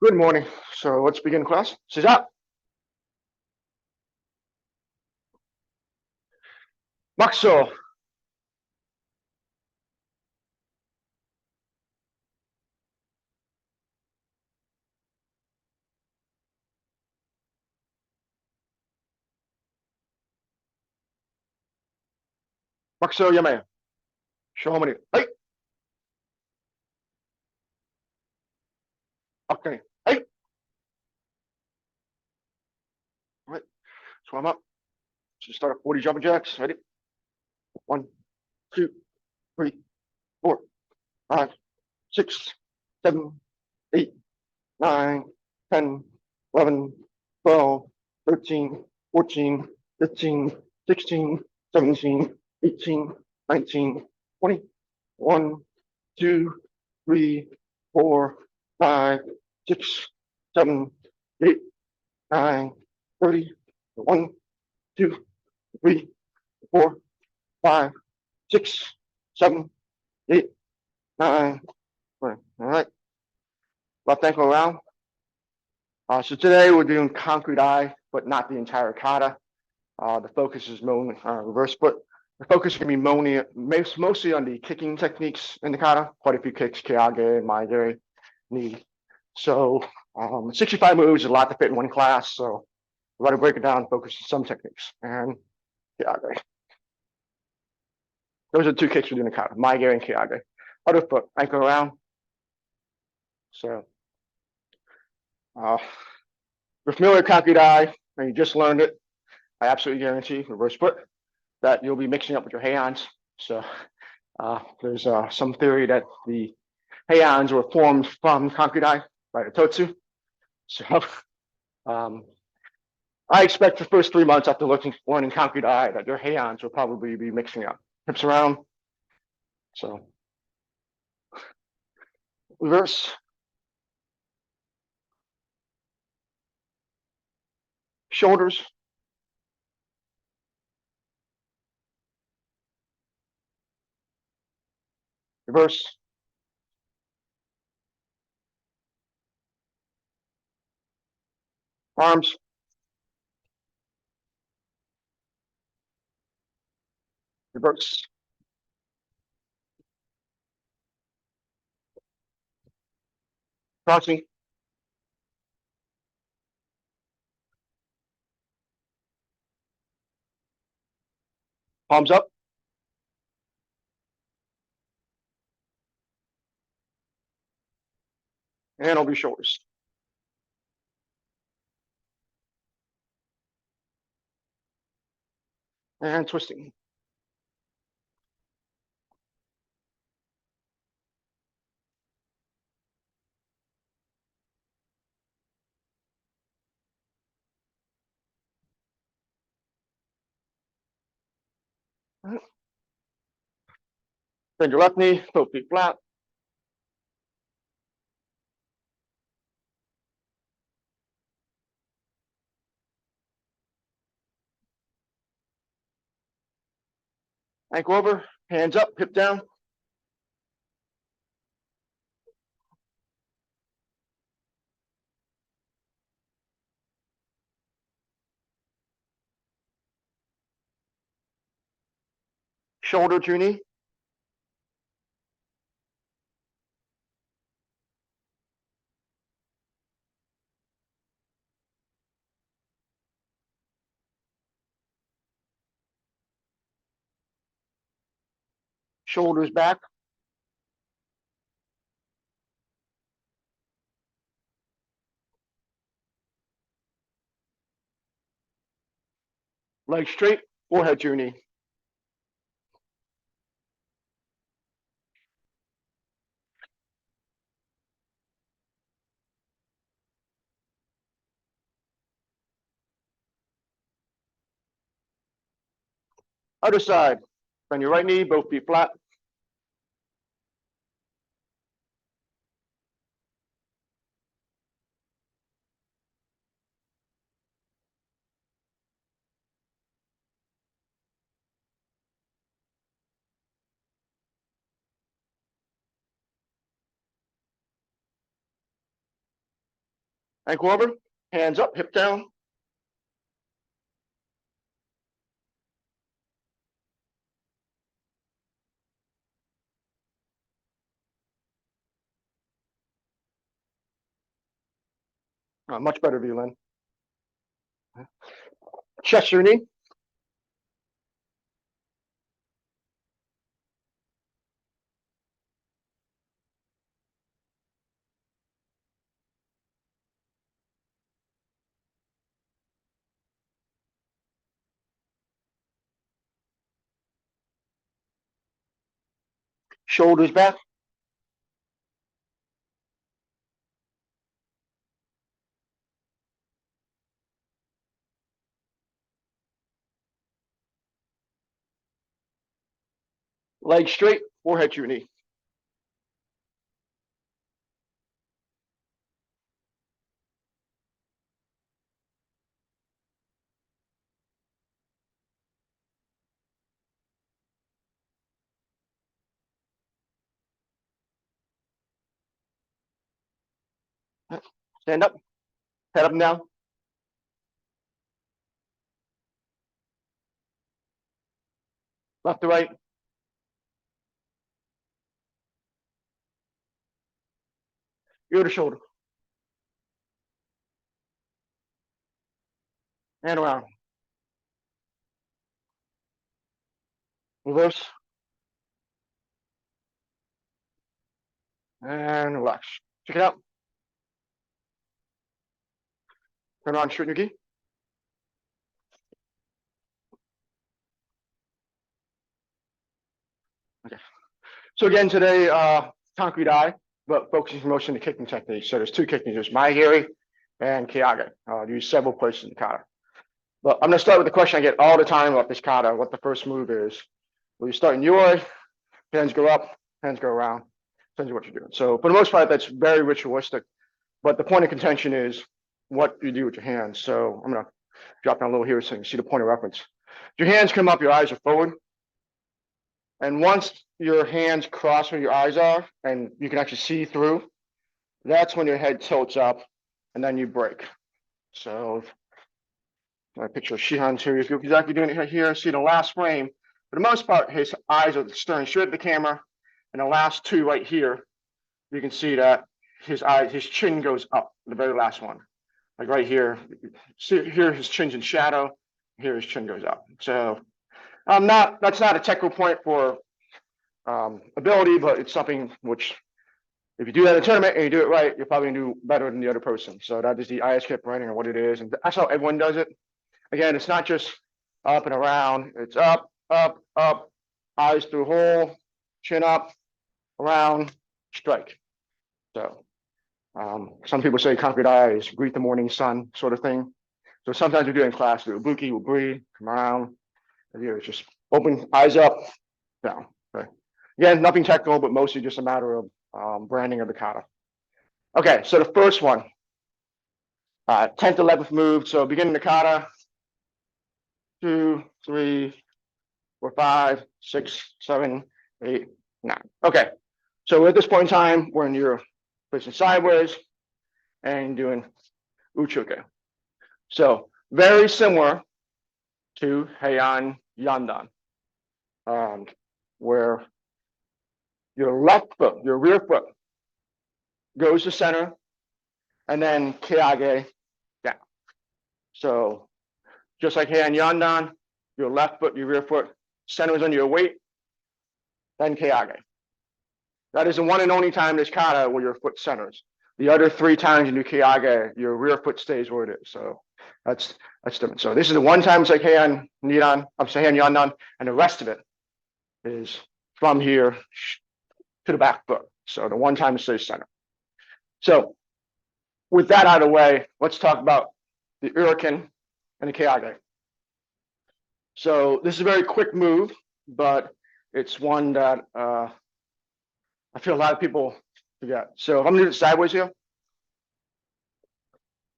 Good morning. So let's begin class. C'est ça. Maxo. Maxo yame. Shomani. Hey. Okay. Hey. All right. Swim up. So start up 40 jumping jacks. Ready? 1, 2, 3, 4, 5, 6, 7, 8, 9, 10, 11, 12, 13, 14, 15, 16, 17, 18, 19, 20, 1, 2, 3, 4, 5, 6, 7, 8, 9, 30, 1, 2, 3, 4, 5, 6, 7, 8, 9. All right. Left ankle around. So today we're doing Kanku Dai, but not the entire kata. The focus is reverse foot. The focus is going to be mostly on the kicking techniques in the kata, quite a few kicks, kage, maigiri, knee. So 65 moves is a lot to fit in one class. So we're going to break it down and focus on some techniques. And kage. Those are the two kicks we're doing in the kata, maigiri and kage. Other foot, ankle around. So you're familiar with Kanku Dai, and you just learned it. I absolutely guarantee, reverse foot, that you'll be mixing up with your hands. So there's some theory that the heians were formed from Kanku Dai by the Totsu. So I expect the first 3 months after learning Kanku Dai that your heians will probably be mixing up. Hips around. So reverse. Shoulders. Reverse. Arms. Reverse. Crossing. Palms up. And over your shoulders. And twisting. Bend your left knee, both feet flat. Ankle over, hands up, hip down. Shoulder to your knee. Shoulders back. Legs straight, forehead to your knee. Other side. Bend your right knee, both feet flat. Ankle over, hands up, hip down. Much better view, Lynn. Chest your knee. Shoulders back. Legs straight, forehead to your knee. Stand up, head up and down. Left to right. Ear to shoulder. And around. Reverse. And relax. Check it out. Turn on, straighten your gi. Okay. So again, today, Kanku Dai, but focusing motion to kicking techniques. So there's two kicking. There's Mai Giri and Kage. I'll use several places in the kata. But I'm going to start with the question I get all the time about this kata, what the first move is. Well, you start in Yoi, hands go up, hands go around. Depends on what you're doing. So for the most part, that's very ritualistic. But the point of contention is what you do with your hands. So I'm going to drop down a little here so you can see the point of reference. Your hands come up, your eyes are forward. And once your hands cross where your eyes are and you can actually see through, that's when your head tilts up and then you break. So I picture Shihan's here. If you're exactly doing it here, see the last frame. For the most part, his eyes are staring straight at the camera. And the last two right here, you can see that his chin goes up, the very last one. Like right here, see here his chin's in shadow, here his chin goes up. So that's not a technical point for ability, but it's something which if you do that in a tournament and you do it right, you're probably gonna do better than the other person. So that is the ISKIP writing or what it is. And that's how everyone does it. Again, it's not just up and around, it's up, up, up, eyes through hole, chin up, around, strike. So some people say Kanku Dai is greet the morning sun sort of thing. So sometimes we do it in class, do Ibuki, we'll breathe, come around. And here it's just open, eyes up, down. Okay. Again, nothing technical, but mostly just a matter of branding of the kata. Okay, so the first one, 10th, 11th move. So beginning the kata, 2, 3, 4, 5, 6, 7, 8, 9. Okay, so at this point in time, we're in your facing sideways and doing uchuke. So very similar to Heian Yandan, where your left foot, your rear foot, goes to center, and then Kage down. So just like Heian Yandan, your left foot, your rear foot centers on your weight, then Kage. That is the one and only time this kata where your foot centers. The other 3 times you do Kage, your rear foot stays where it is. So that's different. So this is the one time it's like Heian Nidan, I'm saying Heian Yandan, and the rest of it is from here to the back foot. So the one time it stays center. So with that out of the way, let's talk about the Uriken and the Kage. So this is a very quick move, but it's one that I feel a lot of people forget. So I'm gonna do it sideways here.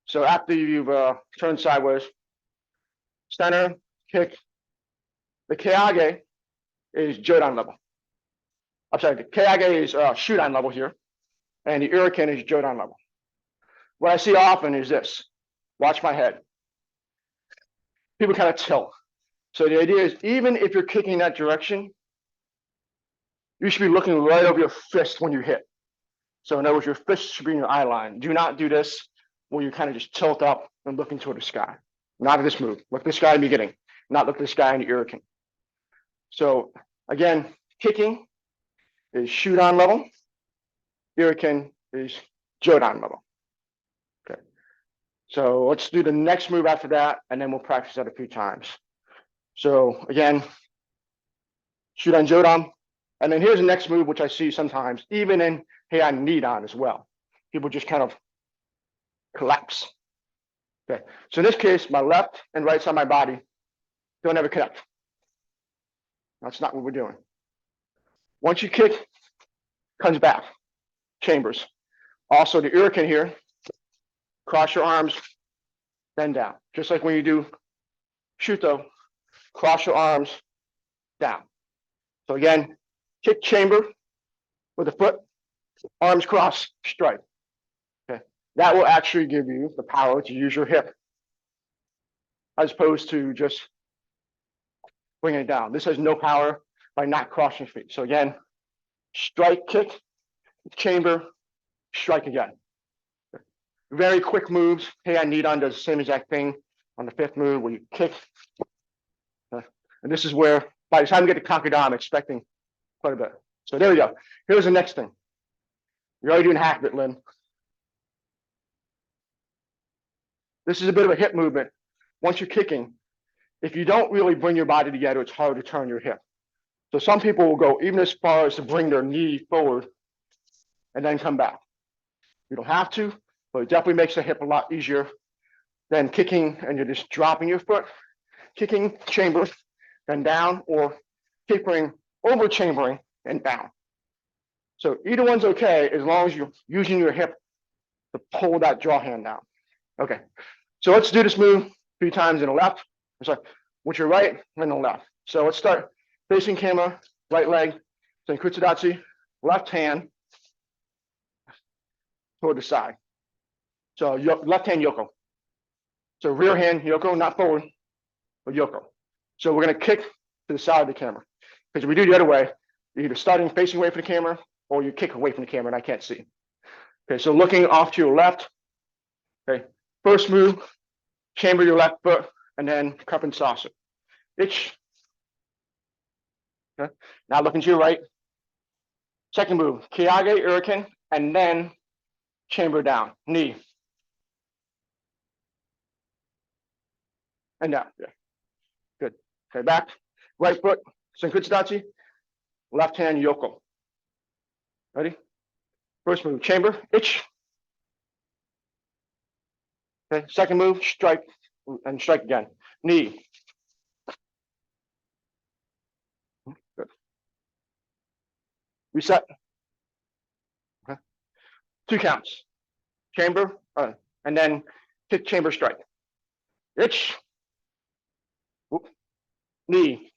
So after you've turned sideways, center, kick. The Kage is Jodan level. I'm sorry, the Kage is Shudan level here, and the Uriken is Jodan level. What I see often is this. Watch my head. People kind of tilt. So the idea is, even if you're kicking that direction, you should be looking right over your fist when you hit. So in other words, your fist should be in your eye line. Do not do this where you kind of just tilt up and looking toward the sky. Not this move. Look this guy in the beginning. Not look this guy in the Uriken. So again, kicking is Shudan level. Uriken is Jodan level. Okay. So let's do the next move after that, and then we'll practice that a few times. So again, Shudan Jodan. And then here's the next move, which I see sometimes, even in Heian Nidan as well. People just kind of collapse. Okay. So in this case, my left and right side of my body don't ever connect. That's not what we're doing. Once you kick, comes back, chambers. Also the Uriken here, cross your arms, bend down. Just like when you do Shuto, cross your arms, down. So again, kick chamber with the foot, arms cross, strike. Okay. That will actually give you the power to use your hip as opposed to just bringing it down. This has no power by not crossing feet. So again, strike, kick, chamber, strike again. Very quick moves. Heian Nidan does the same exact thing on the fifth move where you kick. And this is where, by the time we get to Kanku Dai, I'm expecting quite a bit. So there we go. Here's the next thing. You're already doing half of it, Lynn. This is a bit of a hip movement. Once you're kicking, if you don't really bring your body together, it's hard to turn your hip. So some people will go even as far as to bring their knee forward and then come back. You don't have to, but it definitely makes the hip a lot easier than kicking and you're just dropping your foot, kicking, chamber, then down, or tapering, over chambering, and down. So either one's okay as long as you're using your hip to pull that draw hand down. Okay, so let's do this move 3 times in the left. Sorry, with your right and the left. So let's start facing camera, right leg, Senkutsudatsu, left hand toward the side. So left hand yoko. So rear hand yoko, not forward, but yoko. So we're going to kick to the side of the camera. Because if we do the other way, you're either starting facing away from the camera or you kick away from the camera and I can't see. Okay, so looking off to your left. Okay, first move, chamber your left foot, and then cup and saucer. Itch. Okay, now looking to your right. Second move, Kiyage, Uriken, and then chamber down, knee. And down, yeah, good. Okay, back, right foot, Senkutsudachi, left hand yoko. Ready? First move, chamber, itch. Okay, second move, strike, and strike again, knee. Good. Reset. Okay. 2 counts, chamber, and then kick, chamber, strike. Itch. Whoop. Knee.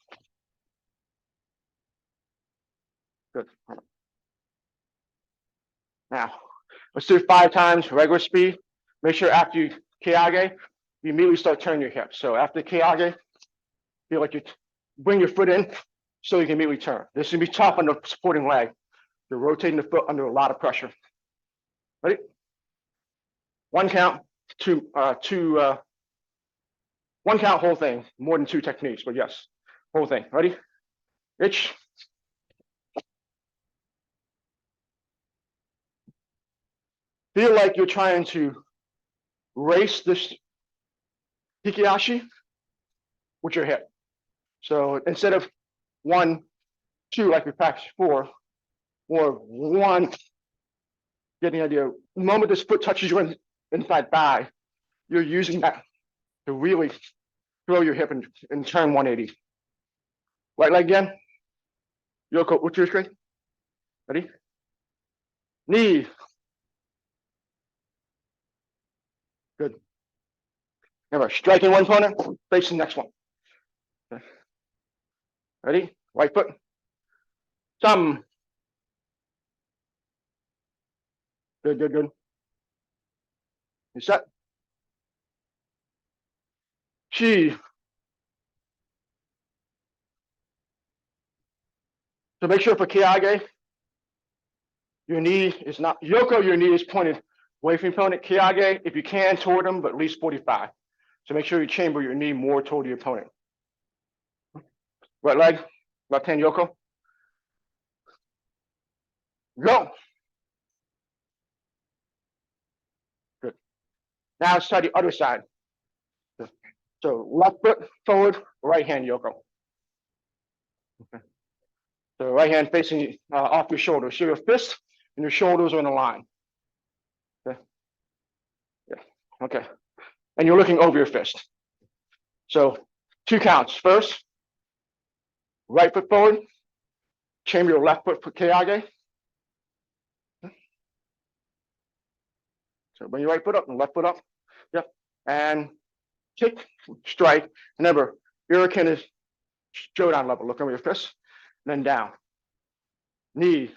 Good. Now, let's do 5 times, regular speed. Make sure after you Kiyage, you immediately start turning your hips. So after Kiyage, feel like you bring your foot in so you can immediately turn. This is going to be tough on the supporting leg. You're rotating the foot under a lot of pressure. Ready? 1 count, 1 count, whole thing. More than 2 techniques, but yes, whole thing. Ready? Itch. Feel like you're trying to race this Hikiashi with your hip. So instead of 1, 2, like we practiced before, or 1, get the idea. The moment this foot touches your inside thigh, you're using that to really throw your hip and turn 180. Right leg again. Yoko, what's your strength? Ready? Knee. Good. Remember, striking one corner, facing the next one. Okay. Ready? Right foot. Thumb. Good, good, good. You set? She. So make sure for Kiage, your knee is not, Yoko, your knee is pointed away from your opponent. Kiage, if you can, toward him, but at least 45. So make sure you chamber your knee more toward your opponent. Right leg, left hand Yoko. Go. Good. Now let's try the other side. So left foot forward, right hand Yoko. Okay. So right hand facing off your shoulders. So your fist and your shoulders are in a line. Okay. Yeah. Okay. And you're looking over your fist. So 2 counts. First, right foot forward, chamber your left foot for Kiage. So bring your right foot up and left foot up. Yep. And kick, strike. Remember, Hurricane is showdown level. Look over your fist, and then down. Knee.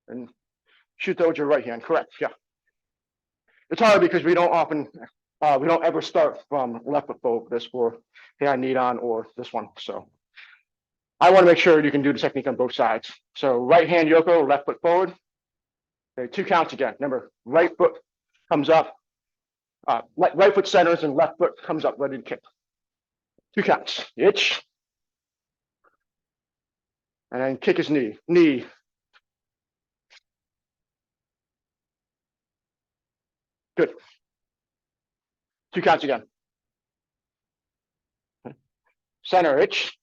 And shoot that with your right hand. Correct. Yeah. It's hard because we don't ever start from left foot forward this for hand knee on or this one. So I want to make sure you can do the technique on both sides. So right hand Yoko, left foot forward. Okay, 2 counts again. Remember, right foot comes up, right foot centers and left foot comes up, ready to kick. 2 counts. Itch. And then kick his knee. Knee. Good. 2 counts again. Center, itch.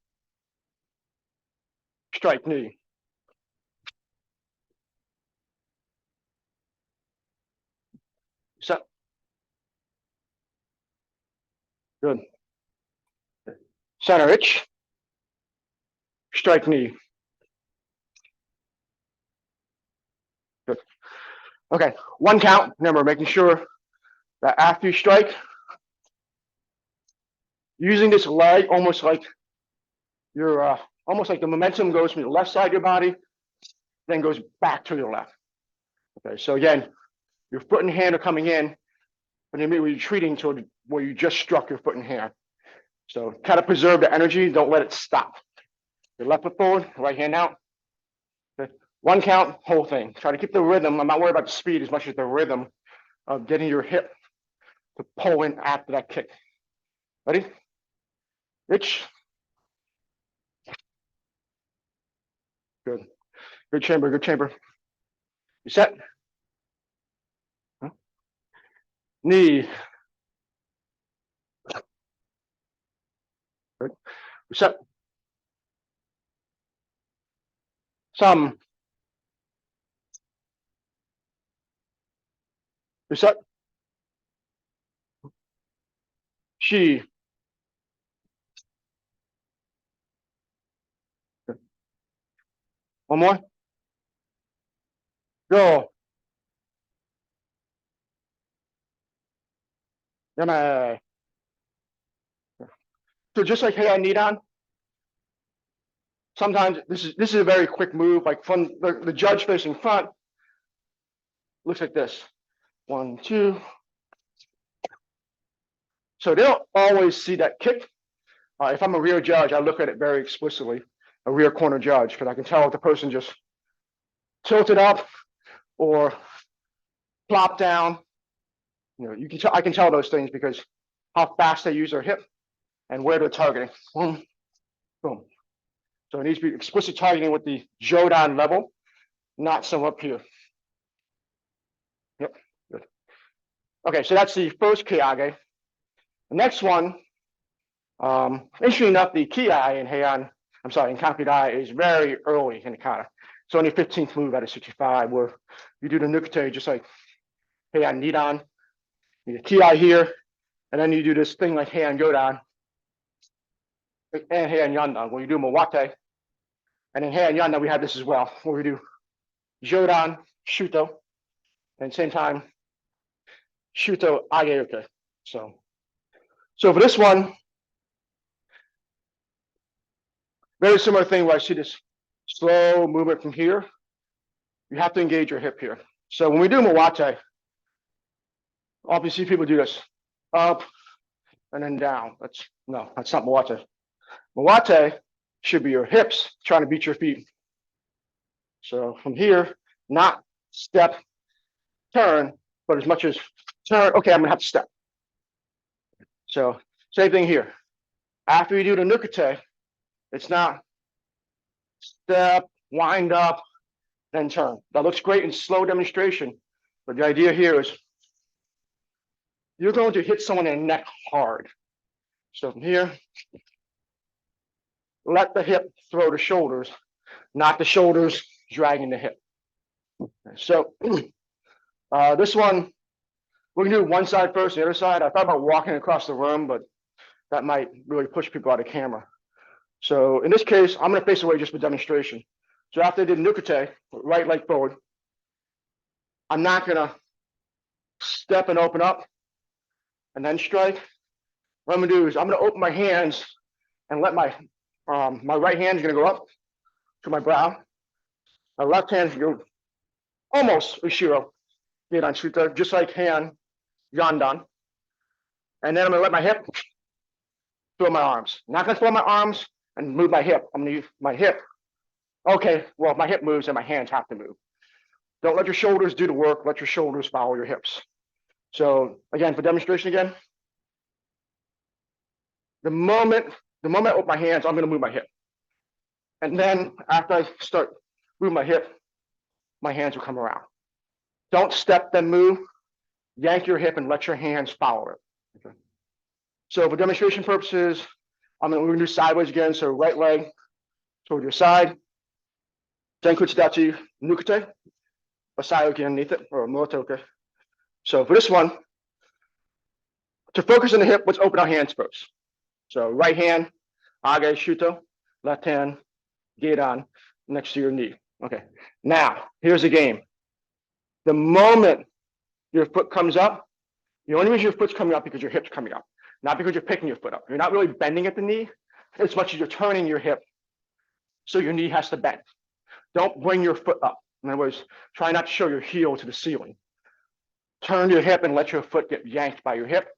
Strike, knee. Set. Good. Center, itch. Strike, knee. Good. Okay, 1 count. Remember, making sure that after you strike, using this leg almost like you're almost like the momentum goes from the left side of your body, then goes back to your left. Okay, so again, your foot and hand are coming in, but you're retreating toward where you just struck your foot and hand. So kind of preserve the energy, don't let it stop. Your left foot forward, right hand out. Okay. 1 count, whole thing. Try to keep the rhythm. I'm not worried about the speed as much as the rhythm of getting your hip to pull in after that kick. Ready? Itch. Good. Good chamber, good chamber. You set? Huh? Knee. Good. You set? Some. You set? She. Good. One more. Go. Yama. So just like hey, I need on. Sometimes this is a very quick move, like from the judge facing front. Looks like this. 1, 2. So they don't always see that kick. If I'm a rear judge, I look at it very explicitly, a rear corner judge, because I can tell if the person just tilted up or plopped down. You know, I can tell those things because how fast they use their hip and where they're targeting. Boom, boom. So it needs to be explicit targeting with the Jodan level, not some up here. Yep, good. Okay, so that's the first Kiage. The next one, interestingly enough, the Ki in Kanku Dai is very early in the kata. It's only 15th move out of 65, where you do the nukete just like Heian Nidan, you Ki here, and then you do this thing like Heian Godan and Heian Yandan, where you do Mawate. And in Heian Yandan, we have this as well, where we do Jodan, Shuto, and same time, Shuto, Ageoke. So for this one, very similar thing where I see this slow movement from here. you have to engage your hip here. So when we do Mawate, often see people do this, up and then down. That's not Mawate. Mawate should be your hips trying to beat your feet. So from here, not step, turn, but as much as turn, okay, I'm gonna have to step. So same thing here. After you do the nukate, it's not step, wind up, then turn. That looks great in slow demonstration, but the idea here is you're going to hit someone in the neck hard. So from here, let the hip throw the shoulders, not the shoulders dragging the hip. So this one, we're gonna do one side first, the other side. I thought about walking across the room, but that might really push people out of camera. So in this case, I'm gonna face away just for demonstration. So after I did nukate, right leg forward, I'm not gonna step and open up and then strike. What I'm gonna do is I'm gonna open my hands and let my right hand is gonna go up to my brow. My left hand is gonna go almost Ushiro, Gedan Shuta, just like hand Yandan. And then I'm gonna let my hip throw my arms. Not gonna throw my arms and move my hip. I'm gonna use my hip. Okay, well, my hip moves and my hands have to move. Don't let your shoulders do the work. Let your shoulders follow your hips. So again, for demonstration again, the moment I open my hands, I'm gonna move my hip. And then after I start moving my hip, my hands will come around. Don't step, then move. Yank your hip and let your hands follow it. Okay. So for demonstration purposes, we're gonna do sideways again. So right leg toward your side. Denkuchidachi nukate. Asayoki underneath it, or motoke. So for this one, to focus on the hip, let's open our hands first. So right hand, age shuto, left hand, gedan, next to your knee. Okay, now here's the game. The moment your foot comes up, the only reason your foot's coming up because your hip's coming up, not because you're picking your foot up. You're not really bending at the knee as much as you're turning your hip. So your knee has to bend. Don't bring your foot up. In other words, try not to show your heel to the ceiling. Turn your hip and let your foot get yanked by your hip.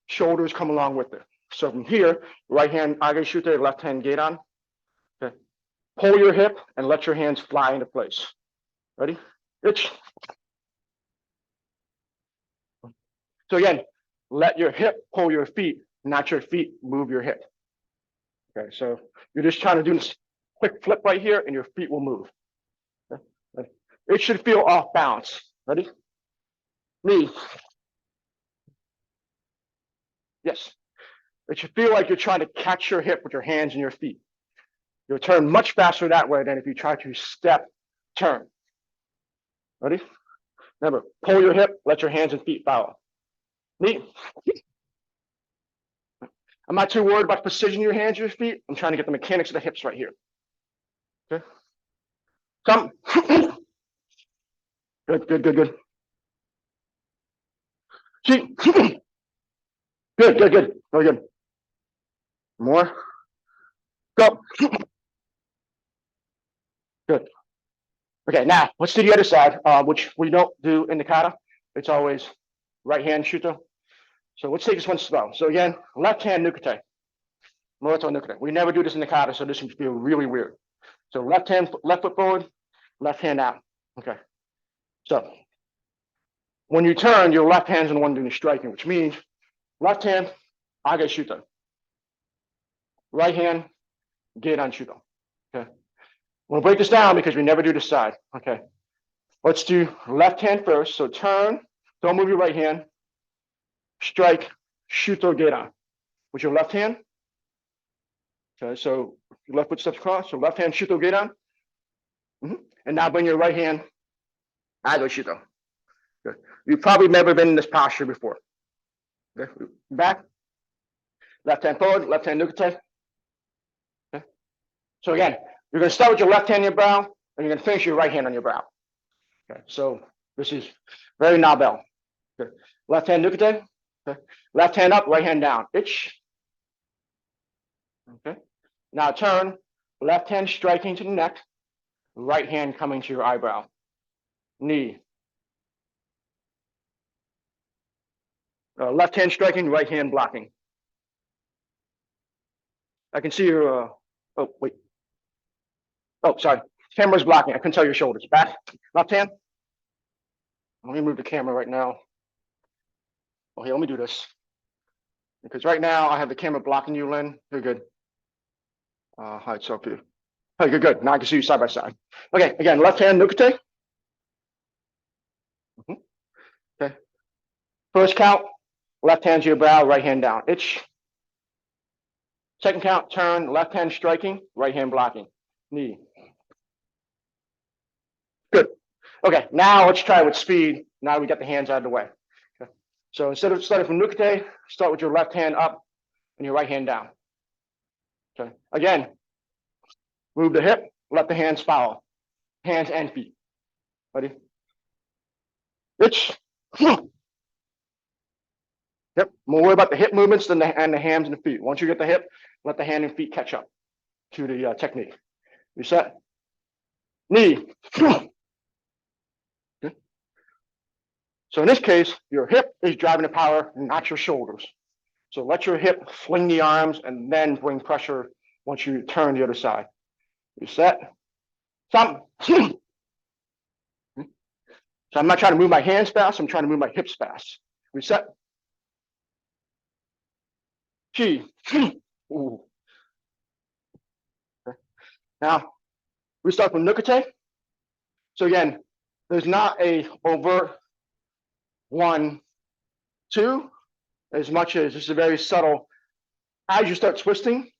Shoulders come along with it. So from here, right hand age shute, left hand gedan. Okay. Pull your hip and let your hands fly into place. Ready? Itch. So again, let your hip pull your feet, not your feet move your hip. Okay, so you're just trying to do this quick flip right here and your feet will move. Okay. It should feel off balance. Ready? Knee. Yes. It should feel like you're trying to catch your hip with your hands and your feet. You'll turn much faster that way than if you try to step, turn. Ready? Remember, pull your hip, let your hands and feet follow. Knee. I'm not too worried about precision of your hands or your feet. I'm trying to get the mechanics of the hips right here. Okay. Come. Good, good, good, good. See. Good, good, good. Very good. More. Go. Good. Okay, now let's do the other side, which we don't do in the kata. It's always right hand shuto. So let's take this one slow. So again, left hand nukate. Moto nukate. We never do this in the kata, so this would feel really weird. So left foot forward, left hand out. Okay. So when you turn, your left hand's the one doing the striking, which means left hand, age shuto. Right hand, gedan shuto. Okay. We'll break this down because we never do this side. Okay. Let's do left hand first. So turn, don't move your right hand. Strike, shuto gedan with your left hand. Okay, so your left foot steps across. So left hand shuto gedan. And now bring your right hand, age shuto. Good. You've probably never been in this posture before. Okay. Back. Left hand forward, left hand nukate. Okay. So again, you're going to start with your left hand on your brow, and you're going to finish your right hand on your brow. Okay. So this is very nabel. Okay. Left hand nukate. Okay. Left hand up, right hand down. Itch. Okay. Now turn. Left hand striking to the neck. Right hand coming to your eyebrow. knee. Left hand striking, right hand blocking. I can see your, oh, wait. Oh, sorry. Camera's blocking. I couldn't tell your shoulders. Back, left hand. Let me move the camera right now. Oh, here, let me do this. Because right now I have the camera blocking you, Lynn. You're good. Hi, it's up to you. Oh, you're good. Now I can see you side by side. Okay, again, left hand, nukate. Okay. First count, left hand to your brow, right hand down. Itch. Second count, turn, left hand striking, right hand blocking. Knee. Good. Okay, now let's try with speed. Now we got the hands out of the way. Okay. So instead of starting from nukate, start with your left hand up and your right hand down. Okay. Again, move the hip, let the hands follow. Hands and feet. Ready? Itch. Yep. More worry about the hip movements than and the hands and the feet. Once you get the hip, let the hand and feet catch up to the technique. Reset. Knee. Okay. So in this case, your hip is driving the power, not your shoulders. So let your hip fling the arms and then bring pressure once you turn the other side. Reset. Stop. So I'm not trying to move my hands fast. I'm trying to move my hips fast. Reset. Chi. Ooh. Okay. Now we start from nukate. So again, there's not a overt 1, 2, as much as this is very subtle. As you start twisting,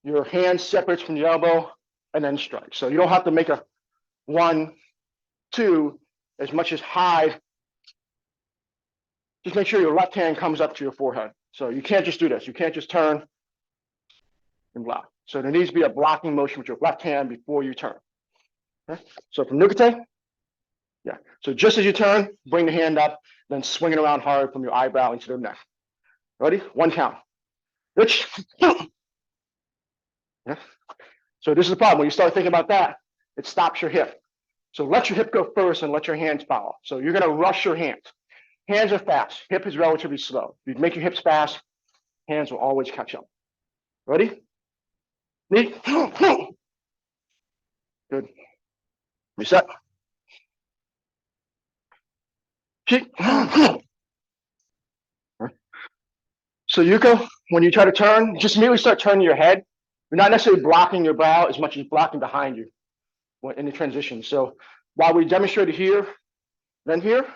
your hand separates from the elbow and then strike. So you don't have to make a 1, 2 as much as high. Just make sure your left hand comes up to your forehead. So you can't just do this. You can't just turn and block. So there needs to be a blocking motion with your left hand before you turn. Okay? So from nukate, yeah. So just as you turn, bring the hand up, then swing it around hard from your eyebrow into the neck. Ready? 1 count. Which, yeah. So this is the problem. When you start thinking about that, it stops your hip. So let your hip go first and let your hands follow. So you're going to rush your hands. Hands are fast. Hip is relatively slow. If you make your hips fast, hands will always catch up. Ready? Knee. Good. Reset. Kick. So you go, when you try to turn, just immediately start turning your head. You're not necessarily blocking your brow as much as blocking behind you in the transition. So while we demonstrated here, then here,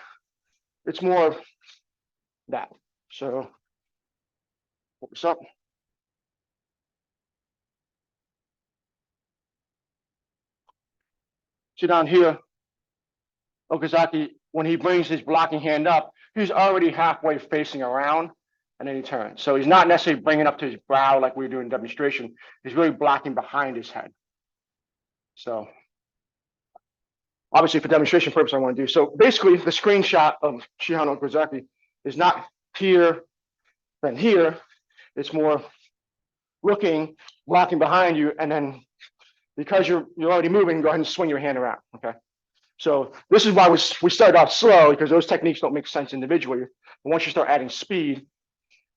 it's more of that. So what's up? See down here, Okazaki, when he brings his blocking hand up, he's already halfway facing around and then he turns. So he's not necessarily bringing up to his brow like we were doing in demonstration. He's really blocking behind his head. So obviously for demonstration purpose, I want to do. So basically the screenshot of Shihan Okazaki is not here, then here. It's more looking, blocking behind you, and then because you're already moving, go ahead and swing your hand around, okay? So this is why we started off slow, because those techniques don't make sense individually. But once you start adding speed,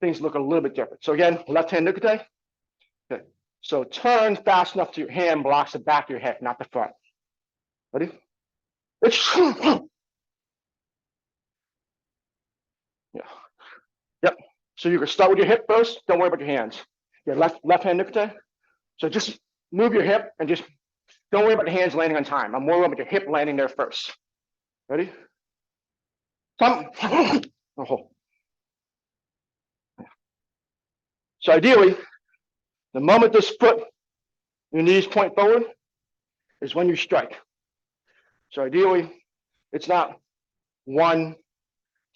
things look a little bit different. So again, left hand nukate. Okay. So turn fast enough to your hand blocks the back of your head, not the front. Ready? Yeah. Yep. So you can start with your hip first. Don't worry about your hands. Yeah, left hand nukate. So just move your hip and just don't worry about the hands landing on time. I'm worried about your hip landing there first. Ready? Thumb. Oh. So ideally, the moment this foot, your knees point forward, is when you strike. So ideally, it's not 1,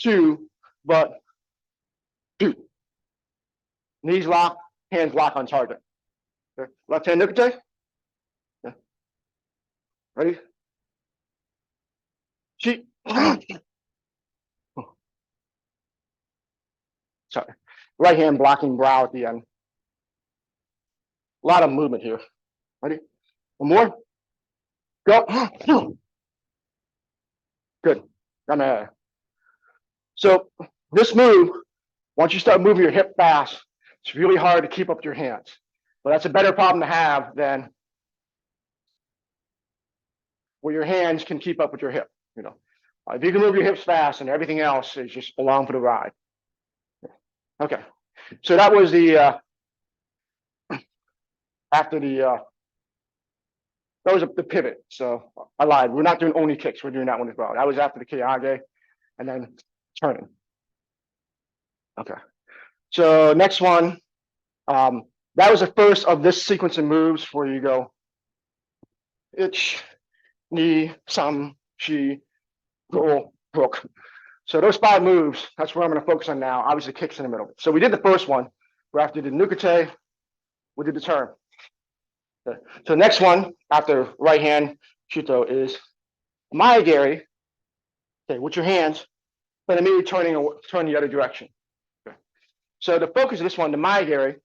2, but 2. Knees lock, hands lock on target. Okay. Left hand nukate. Yeah. Ready? Cheat. Sorry. Right hand blocking brow at the end. A lot of movement here. Ready? One more. Go. Good. So this move, once you start moving your hip fast, it's really hard to keep up with your hands. But that's a better problem to have than where your hands can keep up with your hip. If you can move your hips fast, and everything else is just along for the ride. Okay, so that was the after the that was the pivot. So I lied. We're not doing only kicks. We're doing that one as well. That was after the kage, and then turning. Okay. So next one, that was the first of this sequence of moves where you go ich, ni, sam, shi, go, hook. So those 5 moves, that's what I'm going to focus on now. Obviously, kicks in the middle. So we did the first one, where after the nukate, we did the turn. Okay. So the next one after right hand shuto is maegiri. Okay, with your hands, but immediately turn the other direction. Okay. So the focus of this one, the maegiri,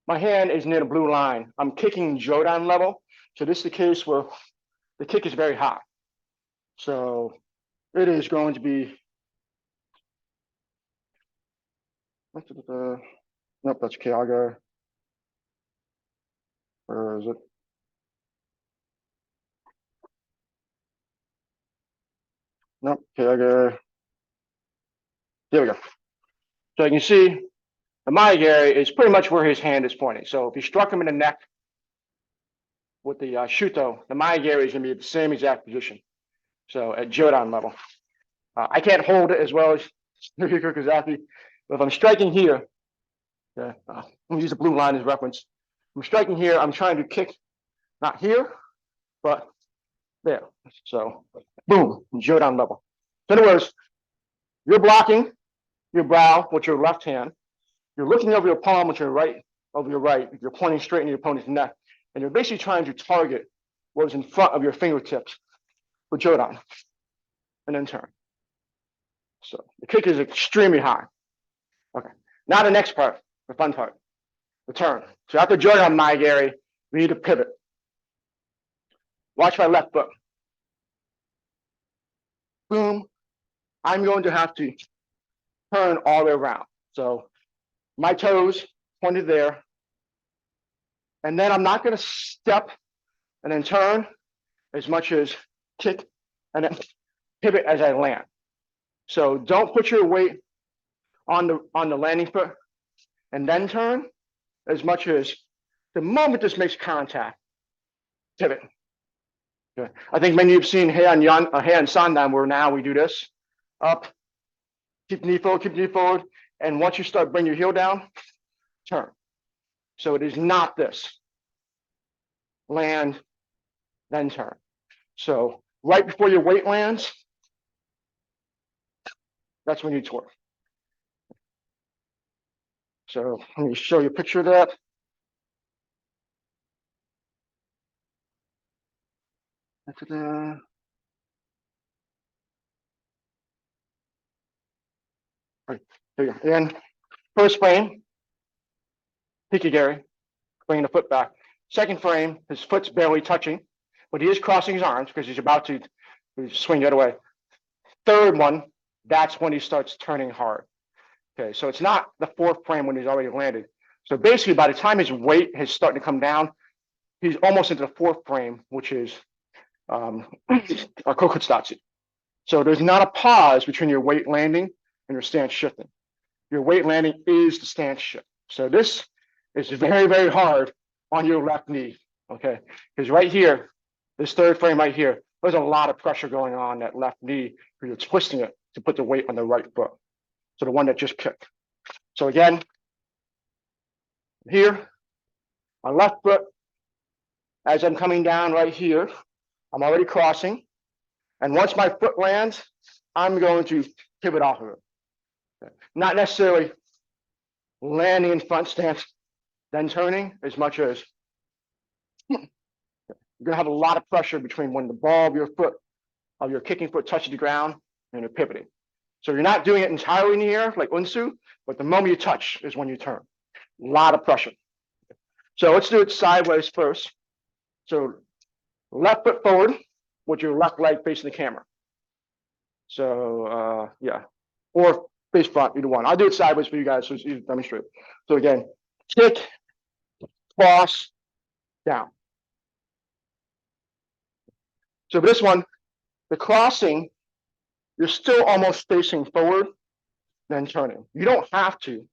my hand is near the blue line. I'm kicking jodan level. So this is the case where the kick is very high. So it is going to be, nope, that's kage. Where is it? Nope, kage. There we go. So you can see the maegiri is pretty much where his hand is pointing. So if you struck him in the neck with the shuto, the maegiri is going to be at the same exact position. So at jodan level. I can't hold it as well as Yukiko Kazaki, but if I'm striking here, I'm going to use the blue line as reference. I'm striking here, I'm trying to kick, not here, but there. So boom, jodan level. So in other words, you're blocking your brow with your left hand. You're looking over your palm with your right, You're pointing straight in your opponent's neck. And you're basically trying to target what is in front of your fingertips with jodan, and then turn. So the kick is extremely high. Okay, now the next part, the fun part, the turn. So after jodan maegiri, we need to pivot. Watch my left foot. Boom. I'm going to have to turn all the way around. So my toes pointed there. And then I'm not going to step and then turn as much as kick and then pivot as I land. So don't put your weight on the landing foot and then turn as much as the moment this makes contact, pivot. Okay. I think many of you have seen Heian Sandan, where now we do this. Up, keep the knee forward, and once you start bringing your heel down, turn. So it is not this. Land, then turn. So right before your weight lands, that's when you twerk. So let me show you a picture of that. Right, there you go. And first frame, hikigiri, bringing the foot back. Second frame, his foot's barely touching, but he is crossing his arms because he's about to swing the other way. Third one, that's when he starts turning hard. Okay, so it's not the fourth frame when he's already landed. So basically, by the time his weight is starting to come down, he's almost into the fourth frame, which is a kokutsutatsu. So there's not a pause between your weight landing and your stance shifting. Your weight landing is the stance shift. So this is very, very hard on your left knee, okay? Because right here, this third frame right here, there's a lot of pressure going on that left knee because you're twisting it to put the weight on the right foot. So the one that just kicked. So again, here, my left foot, as I'm coming down right here, I'm already crossing. And once my foot lands, I'm going to pivot off of it. Okay. Not necessarily landing in front stance, then turning as much as you're going to have a lot of pressure between when the ball of your kicking foot touches the ground and you're pivoting. So you're not doing it entirely in the air like unsu, but the moment you touch is when you turn. A lot of pressure. So let's do it sideways first. So left foot forward with your left leg facing the camera. So yeah, or face front, either one. I'll do it sideways for you guys so it's easy to demonstrate. So again, kick, cross, down. So for this one, the crossing, you're still almost facing forward, then turning. You don't have to,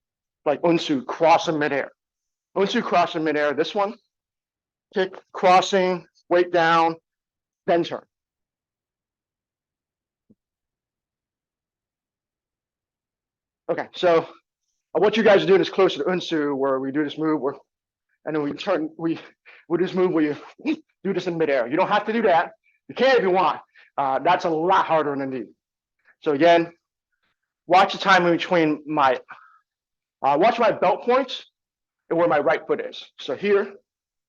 like Unsu, cross in midair. Unsu cross in midair. This one, kick, crossing, weight down, then turn. Okay, so I want you guys to do this closer to Unsu, where we do this move, and then we turn, we do this move where you do this in midair. You don't have to do that. You can if you want. That's a lot harder than knee. So again, watch the time in between watch my belt points and where my right foot is. So here,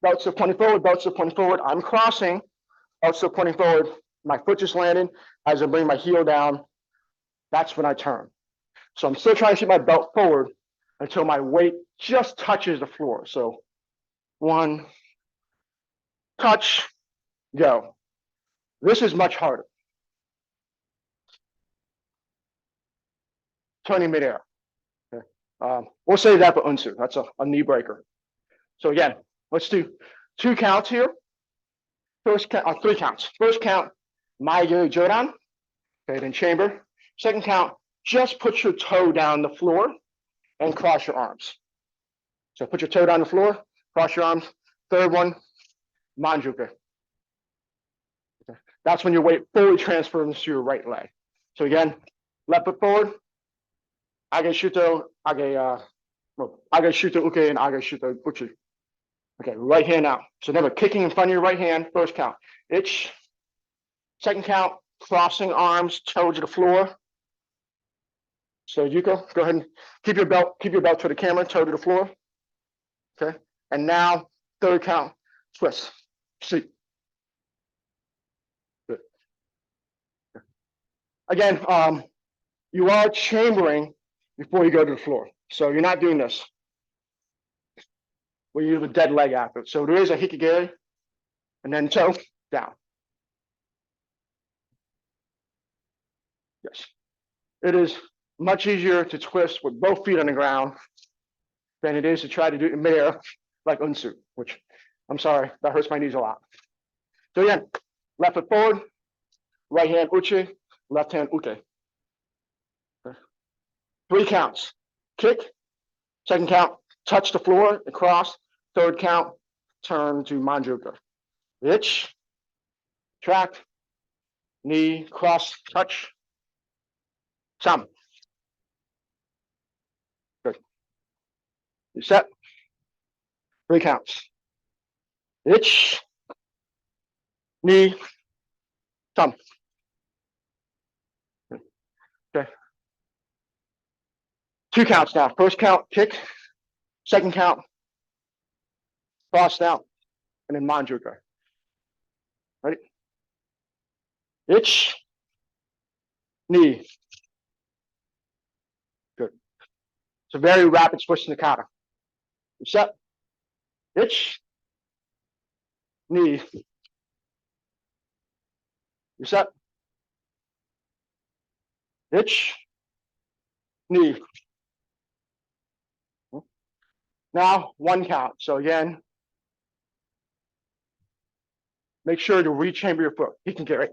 belt still pointing forward, belt still pointing forward. I'm crossing, belt still pointing forward. My foot just landed. As I bring my heel down, that's when I turn. So I'm still trying to keep my belt forward until my weight just touches the floor. So one, touch, go. This is much harder. Turning midair. Okay. We'll save that for Unsu. That's a knee breaker. So again, let's do 2 counts here. First count, 3 counts. First count, Maigyo Jodan. Okay, then chamber. Second count, just put your toe down the floor and cross your arms. So put your toe down the floor, cross your arms. Third one, Manjuka. Okay. That's when your weight fully transfers to your right leg. So again, left foot forward, age shuto, age shuto uke, and age shuto uchi. Okay, right hand out. So remember, kicking in front of your right hand, first count. Ich. Second count, crossing arms, toe to the floor. So Yuko, go ahead and keep your belt to the camera, toe to the floor. Okay. And now, third count, twist. See. Good. Again, you are chambering before you go to the floor. So you're not doing this. Where you have a dead leg after. So there is a hikigiri, and then toe down. Yes. It is much easier to twist with both feet on the ground than it is to try to do it in midair like Unsu, which I'm sorry, that hurts my knees a lot. So again, left foot forward, right hand uchi, left hand ute. 3 counts. Kick, second count, touch the floor, across, third count, turn to Manjuka. Ich, track, knee, cross, touch, sam. Good. You set. 3 counts. Ich, knee, thumb. Okay. 2 counts now. First count, kick. Second count, cross down. And then Manjuka. Ready? Ich, knee. Good. It's a very rapid switch in the kata. You set. Ich, knee. You set. Ich, knee. Now 1 count. So again, make sure to rechamber your foot. He can carry.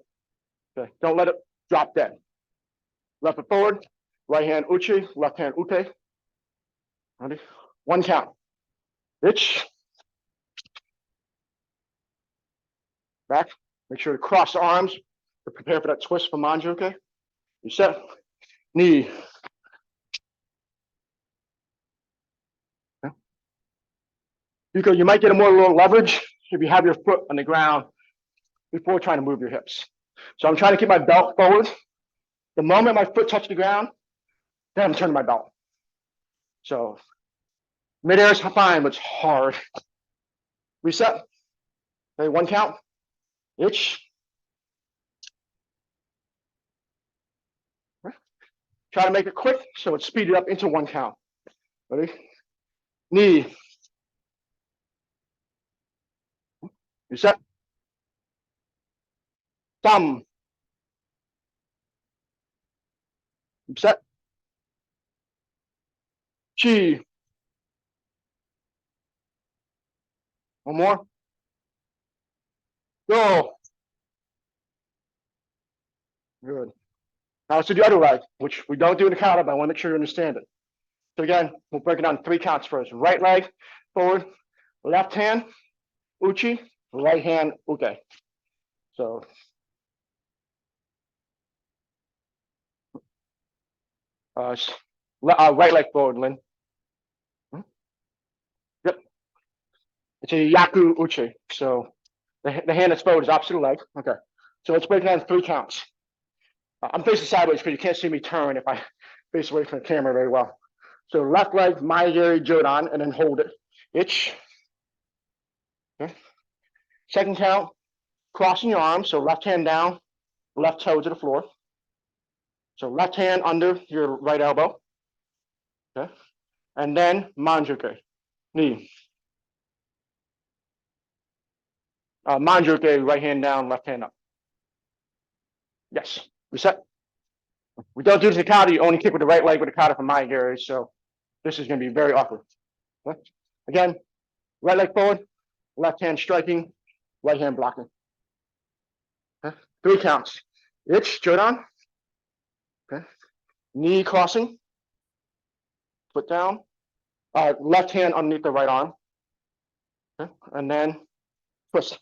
Okay. Don't let it drop dead. Left foot forward, right hand uchi, left hand ute. Ready? 1 count. Ich. Back. Make sure to cross the arms to prepare for that twist for Manjuka. You set. Knee. Okay. You might get a little leverage if you have your foot on the ground before trying to move your hips. So I'm trying to keep my belt forward. The moment my foot touches the ground, then I'm turning my belt. So midair is fine, but it's hard. Reset. Okay, 1 count. Ich. Try to make it quick, so it's speeded up into 1 count. Ready? Knee. Reset. Thumb. Set. Chi. One more. Go. Good. Now let's do the other leg, which we don't do in the kata, but I want to make sure you understand it. So again, we'll break it down in 3 counts first. Right leg forward, left hand, uchi, right hand, uke. So right leg forward, Lin. Yep. It's a yaku uchi. So the hand that's forward is opposite leg. Okay. So let's break it down in 3 counts. I'm facing sideways because you can't see me turn if I face away from the camera very well. So left leg, Mayagiri Jodan, and then hold it. Ich. Okay. Second count, crossing your arms. So left hand down, left toe to the floor. So left hand under your right elbow. Okay. And then manjuke, knee. Manjuke, right hand down, left hand up. Yes. Reset. We don't do the kata. You only kick with the right leg with the kata for Mayagiri. So this is going to be very awkward. Okay. Again, right leg forward, left hand striking, right hand blocking. Okay. 3 counts. Ich, Jodan. Okay. Knee crossing. Foot down. Left hand underneath the right arm. Okay. And then twist.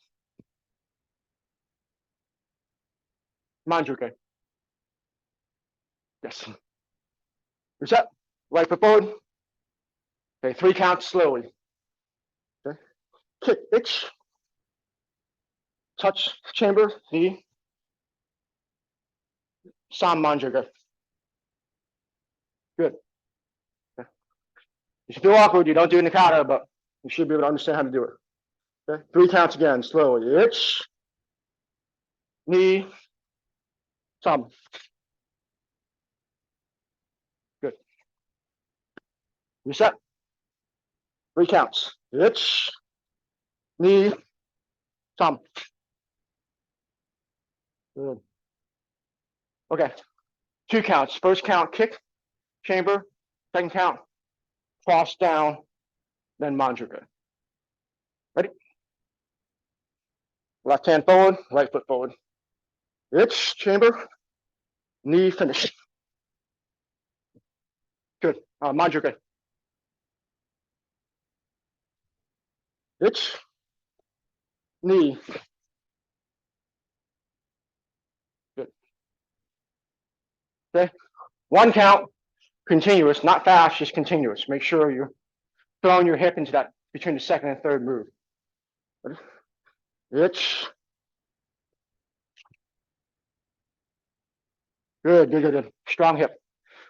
Manjuke. Yes. Reset. Right foot forward. Okay. 3 counts slowly. Okay. Kick, ich. Touch chamber, knee. Sam manjuke. Good. Okay. You should feel awkward. You don't do it in the kata, but you should be able to understand how to do it. Okay. 3 counts again, slowly. Ich. Knee. Sam. Good. Reset. 3 counts. Ich. Knee. Sam. Good. Okay. 2 counts. First count, kick, chamber. Second count, cross down, then manjuka. Ready? Left hand forward, right foot forward. Ich, chamber, knee, finish. Good. Manjuka. Ich, knee. Good. Okay. 1 count, continuous, not fast, just continuous. Make sure you're throwing your hip into that between the second and third move. Ready? Ich. Good, good, good, good. Strong hip.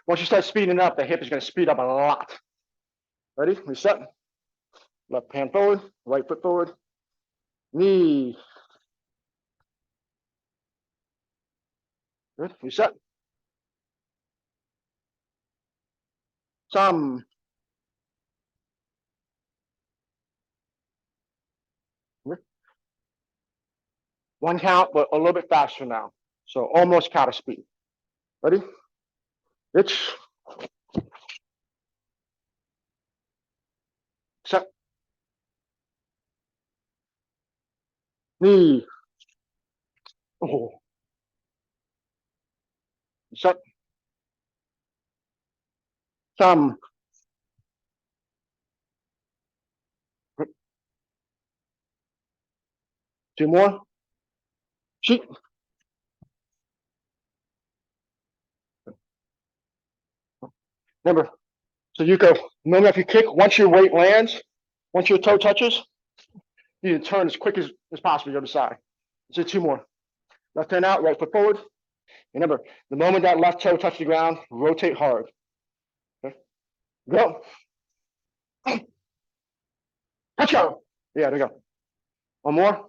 Once you start speeding up, the hip is going to speed up a lot. Ready? Reset. Left hand forward, right foot forward. Knee. Good. Reset. Some. One count, but a little bit faster now. So almost kata speed. Ready? Ich. Set. Knee. Oh. Set. Some. 2 more. Sheet. Remember, so you go, remember if you kick, once your weight lands, once your toe touches, you need to turn as quick as possible to the other side. So 2 more. Left hand out, right foot forward. Remember, the moment that left toe touches the ground, rotate hard. Okay. Go. Touch out. Yeah, there you go. 1 more.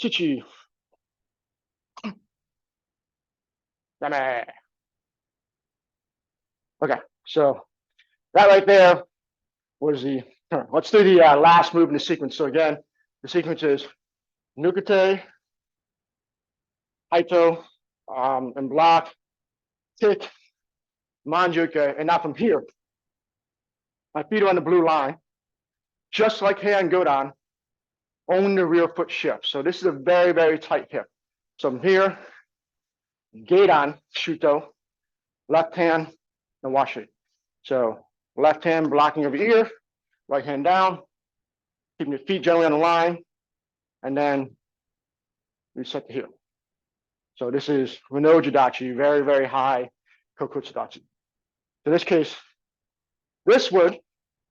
Shichi. Dame. Okay, so that right there was the turn. Let's do the last move in the sequence. So again, the sequence is Nukate, Haito, and block, kick, manjuke, and now from here, my feet are on the blue line, just like Heian Godan, only the rear foot shift. So this is a very, very tight hip. So from here, Gedan, Shuto, left hand, and wash it. So left hand blocking over ear, right hand down, keeping your feet gently on the line, and then reset the heel. So this is Reno Jadachi, very, very high Kokutsudachi. In this case, this would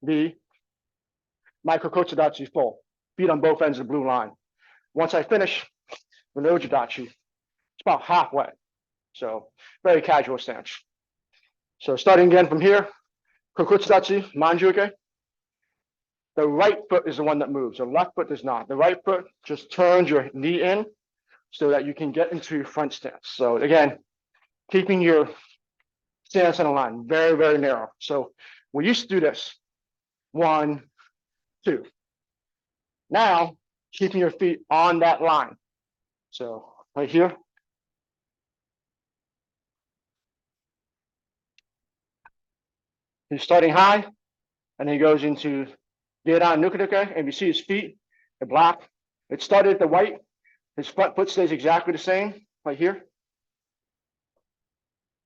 be my Kokutsudachi full, feet on both ends of the blue line. Once I finish Reno Jadachi, it's about halfway. So very casual stance. So starting again from here, Kokutsudachi, Manjuke. The right foot is the one that moves. The left foot does not. The right foot just turns your knee in so that you can get into your front stance. So again, keeping your stance on the line, very, very narrow. So we used to do this. 1, 2. Now, keeping your feet on that line. So right here. He's starting high, and he goes into Gedan Nukaduke, and you see his feet, the black. It started at the white. His front foot stays exactly the same, right here.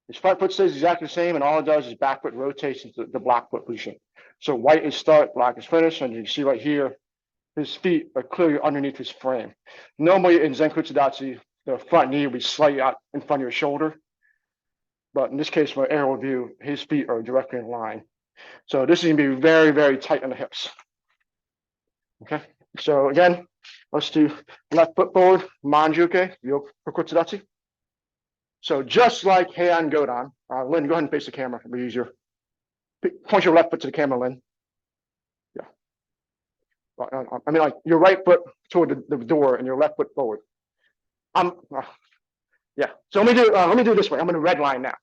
His front foot stays exactly the same, and all it does is back foot rotates into the black foot position. So white is start, black is finish, and you can see right here, his feet are clearly underneath his frame. Normally in Zenkutsudachi, the front knee will be slightly out in front of your shoulder. But in this case, from an aerial view, his feet are directly in line. So this is going to be very, very tight on the hips. Okay, so again, let's do left foot forward, Manjuke, Kokutsudachi. So just like Heian Godan, Lynn, go ahead and face the camera. It'll be easier. Point your left foot to the camera, Lynn. Yeah. I mean, like your right foot toward the door and your left foot forward. Yeah. So let me do it this way. I'm in a red line now.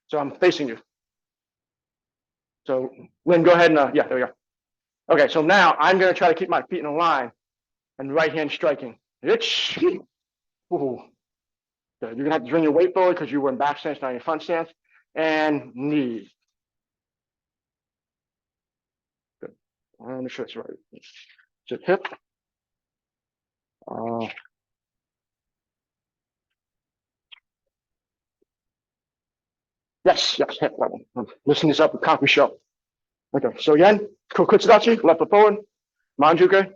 So I'm facing you. So Lynn, go ahead and yeah, there we go. Okay, so now I'm going to try to keep my feet in a line and right hand striking. Itch. Ooh. Good. You're gonna have to bring your weight forward because you were in back stance, not in front stance, and knee. Good. I'm make sure that's right. Just hip. Yes, hip. That one. I'm lifting this up with Kanku Show. Okay, so again, Kokutsudachi, left foot forward, Manjuke.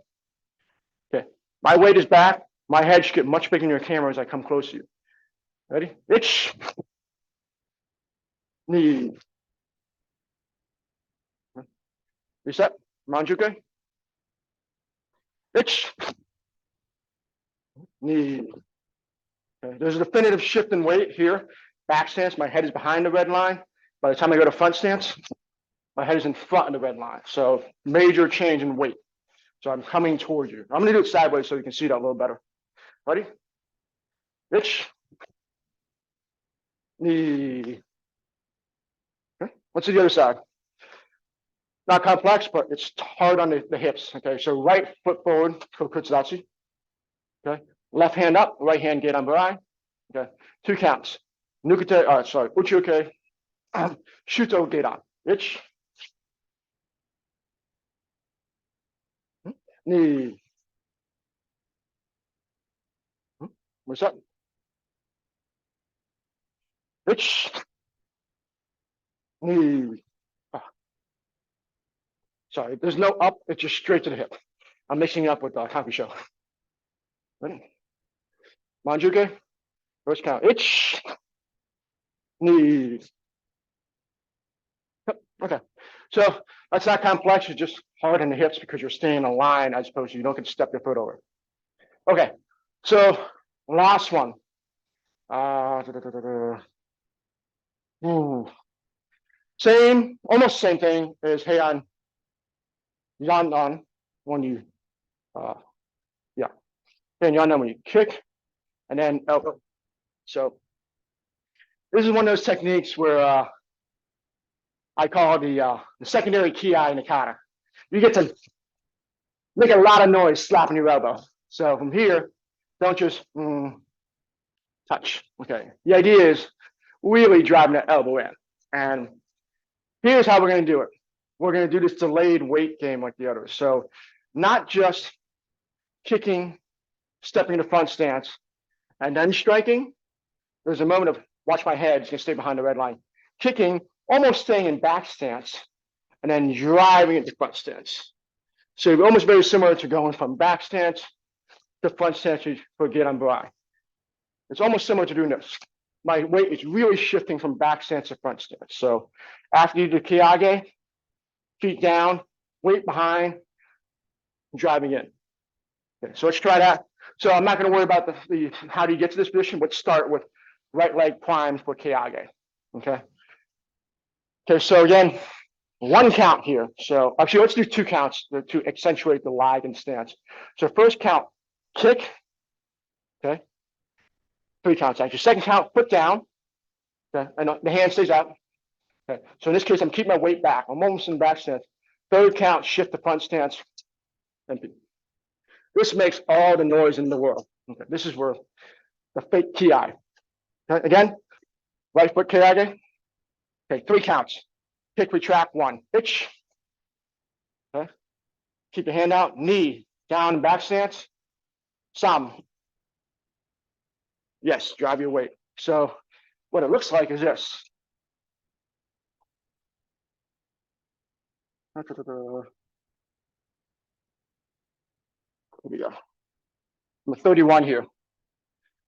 Okay, my weight is back. My head should get much bigger in your camera as I come close to you. Ready? Itch. Knee. Reset. Manjuke. Itch. Knee. Okay. There's a definitive shift in weight here. Back stance, my head is behind the red line. By the time I go to front stance, my head is in front of the red line. So major change in weight. So I'm coming towards you. I'm going to do it sideways so you can see that a little better. Ready? Itch. Knee. Okay. Let's do the other side. Not complex, but it's hard on the hips. Okay, so right foot forward, Kokutsudachi. Okay, left hand up, right hand Gedan Barai. Okay, 2 counts. Nukute, Uchiuke, Shuto Gedan. Itch. Knee. What's up? Itch. Knee. Sorry, there's no up, it's just straight to the hip. I'm mixing it up with Kanku Show. Ready? Manjuke, first count. Itch. Knee. Okay, so that's not complex, it's just hard in the hips because you're staying in a line as opposed to you don't get to step your foot over. Okay, so last one. Same, almost same thing as Heian Yandan when you, yeah, Heian Yandan when you kick and then elbow. So this is one of those techniques where I call the secondary ki in the kata. You get to make a lot of noise slapping your elbow. So from here, don't just touch. Okay. The idea is really driving that elbow in. And here's how we're going to do it. We're going to do this delayed weight game like the others. So not just kicking, stepping to front stance, and then striking. There's a moment of watch my head, it's going to stay behind the red line. Kicking, almost staying in back stance, and then driving into front stance. So almost very similar to going from back stance to front stance for Gedan Brai. It's almost similar to doing this. My weight is really shifting from back stance to front stance. So after you do Kiyage, feet down, weight behind, driving in. Okay, so let's try that. So I'm not going to worry about the how do you get to this position. Let's start with right leg primed for Kiyage. Okay. Okay, so again, one count here. So actually, let's do two counts to accentuate the lag and stance. So first count, kick. Okay. Three counts actually. Second count, foot down. Okay, and the hand stays out. Okay. So in this case, I'm keeping my weight back. I'm almost in back stance. Third count, shift to front stance. Empty. This makes all the noise in the world. Okay. This is where the fake ki. Okay. Again, right foot kiyage. Okay, three counts. Kick, retract, one. Itch. Okay. Keep your hand out. Knee down, back stance. Some. Yes, drive your weight. So what it looks like is this. Here we go. I'm 31 here.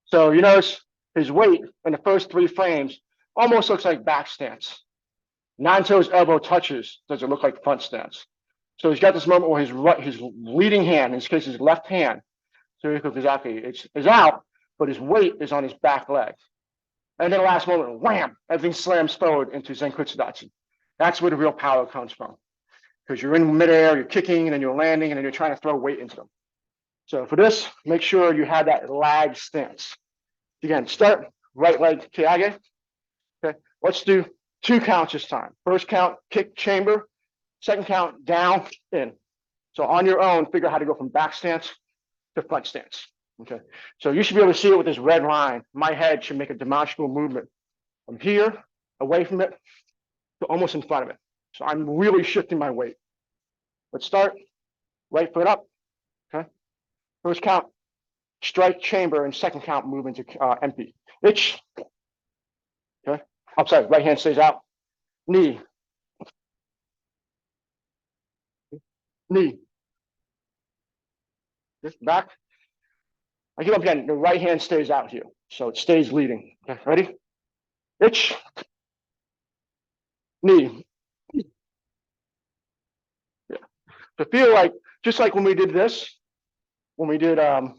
So you notice his weight in the first three frames almost looks like back stance. Not until his elbow touches does it look like front stance. So he's got this moment where his leading hand, in this case his left hand, so exactly, it's out, but his weight is on his back leg. And then the last moment, wham, everything slams forward into Zenkutsudachi. That's where the real power comes from. Because you're in midair, you're kicking, and then you're landing, and then you're trying to throw weight into them. So for this, make sure you have that lag stance. Again, start right leg kiyage. Okay, let's do two counts this time. First count, kick chamber. Second count, down, in. So on your own, figure out how to go from back stance to front stance. Okay, so you should be able to see it with this red line. My head should make a demonstrable movement from here, away from it, to almost in front of it. So I'm really shifting my weight. Let's start. Right foot up. Okay. First count, strike chamber, and second count, move into empty. Itch. Okay. Upside. Right hand stays out. Knee. Knee. Back. I get up again. The right hand stays out here, so it stays leading. Okay. Ready? Itch. Knee. Yeah. So feel like just like when we did this, when we did the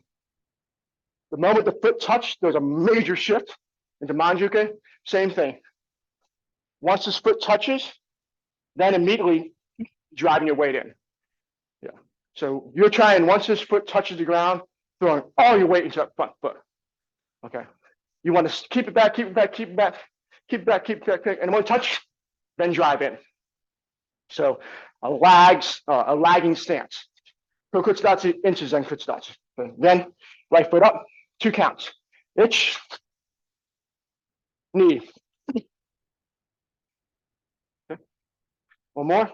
moment the foot touched, there was a major shift into Manjuke. Same thing. Once this foot touches, then immediately driving your weight in. Yeah. So you're trying, once this foot touches the ground, throwing all your weight into that front foot. Okay. You want to keep it back, keep it back, keep it back, keep it back, keep it back, and when you touch, then drive in. So a lagging stance. Kokutsudatsu into Zenkutsudatsu. Then right foot up, two counts. Itch, knee. Okay. One more.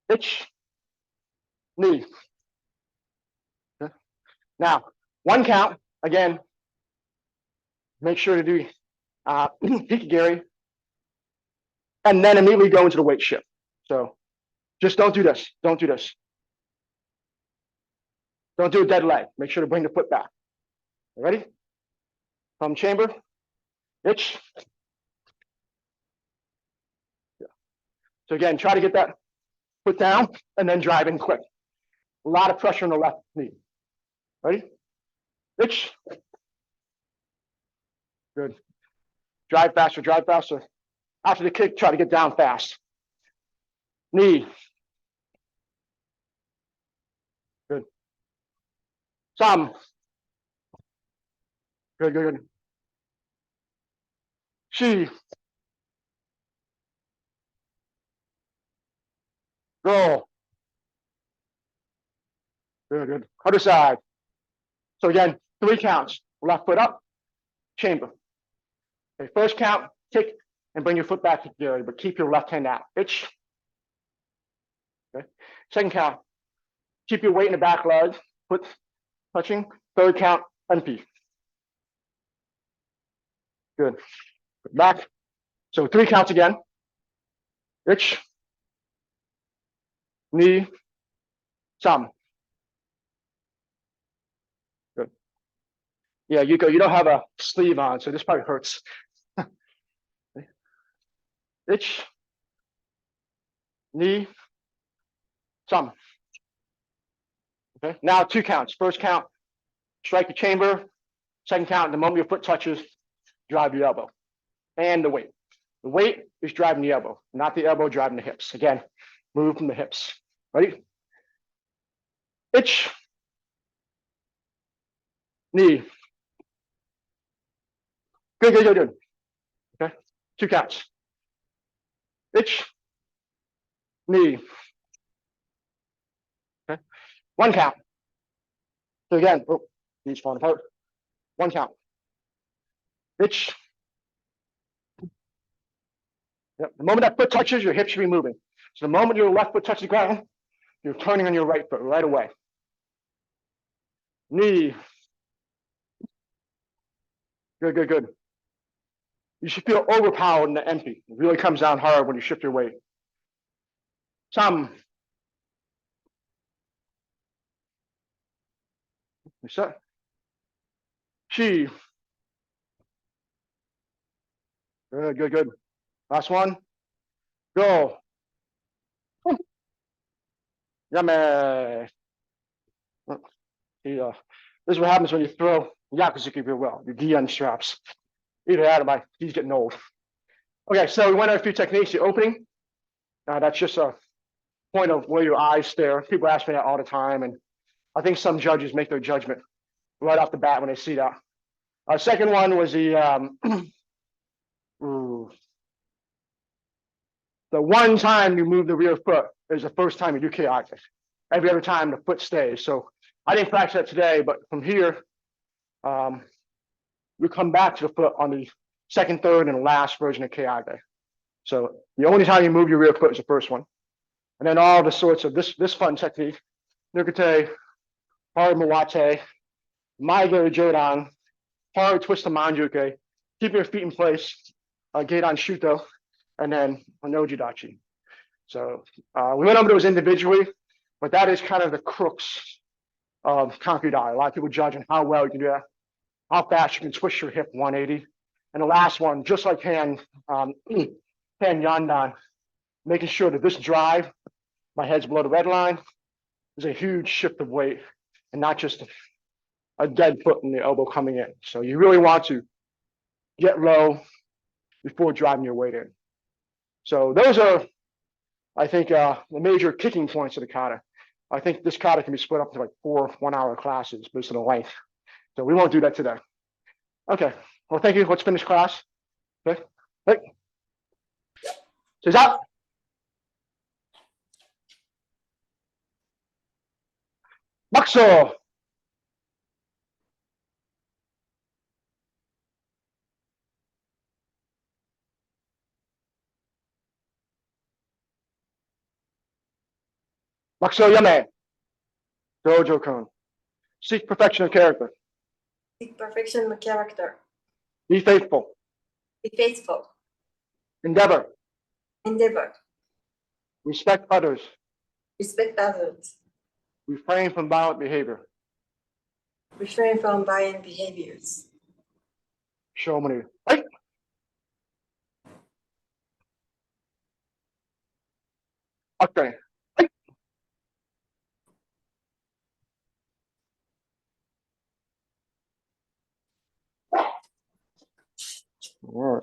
Itch, knee. Okay. Now, one count, again, make sure to do Hikigiri, and then immediately go into the weight shift. So just don't do this. Don't do this. Don't do a dead leg. Make sure to bring the foot back. Ready? From chamber. Itch. Yeah. So again, try to get that foot down and then drive in quick. A lot of pressure on the left knee. Ready? Itch. Good. Drive faster, drive faster. After the kick, try to get down fast. Knee. Good. Some. Good, good, good. She. Go. Good, good. Other side. So again, three counts. Left foot up. chamber. Okay, first count, kick, and bring your foot back to keri, but keep your left hand out. Itch. Okay. Second count, keep your weight in the back leg, foot touching. Third count, NP. Good. Back. So 3 counts again. Itch. Knee. Some. Good. Yeah, you don't have a sleeve on, so this probably hurts. Itch. Knee. Some. Okay. Now 2 counts. First count, strike the chamber. Second count, the moment your foot touches, drive your elbow. And the weight. The weight is driving the elbow, not the elbow driving the hips. Again, move from the hips. Ready? Itch. Knee. Good. Okay. 2 counts. Itch. Knee. Okay. 1 count. So again, knees falling apart. 1 count. Itch. Yep. The moment that foot touches, your hip should be moving. So the moment your left foot touches the ground, you're turning on your right foot right away. Knee. Good. You should feel overpowered in the empty. It really comes down hard when you shift your weight. Some. Reset. Chi. Good. Last one. Go. Yummy. This is what happens when you throw yakuza real well. Your gi unstraps. Either that or my gi's getting old. Okay, so we went over a few techniques. The opening. That's just a point of where your eyes stare. People ask me that all the time, and I think some judges make their judgment right off the bat when they see that. Second one was the one time you move the rear foot is the first time you do keri. Every other time the foot stays. So I didn't practice that today, but from here, we come back to the foot on the second, third, and last version of keri. So the only time you move your rear foot is the first one. And then all the sorts of this fun technique, nukate, hard mawate, maigiri jodan, hard twist to manjuke, keep your feet in place, geidan shuto, and then nojidachi. So we went over those individually, but that is kind of the crux of Kanku Dai. A lot of people judge on how well you can do that, how fast you can twist your hip 180. And the last one, just like hand yandan, making sure that this drive, my head's below the red line, is a huge shift of weight and not just a dead foot in the elbow coming in. So you really want to get low before driving your weight in. So those are, I think, the major kicking points of the kata. I think this kata can be split up into like 4 1-hour classes based on the length. So we won't do that today. Okay. Well, thank you. Let's finish class. Okay. Hey. Up. Maxo. Maxo Yame. Dojo-kun. Seek perfection of character. Seek perfection of character. Be faithful. Be faithful. Endeavor. Endeavor. Respect others. Respect others. Refrain from violent behavior. Refrain from violent behaviors. Show me. Right. Okay. Right. All right.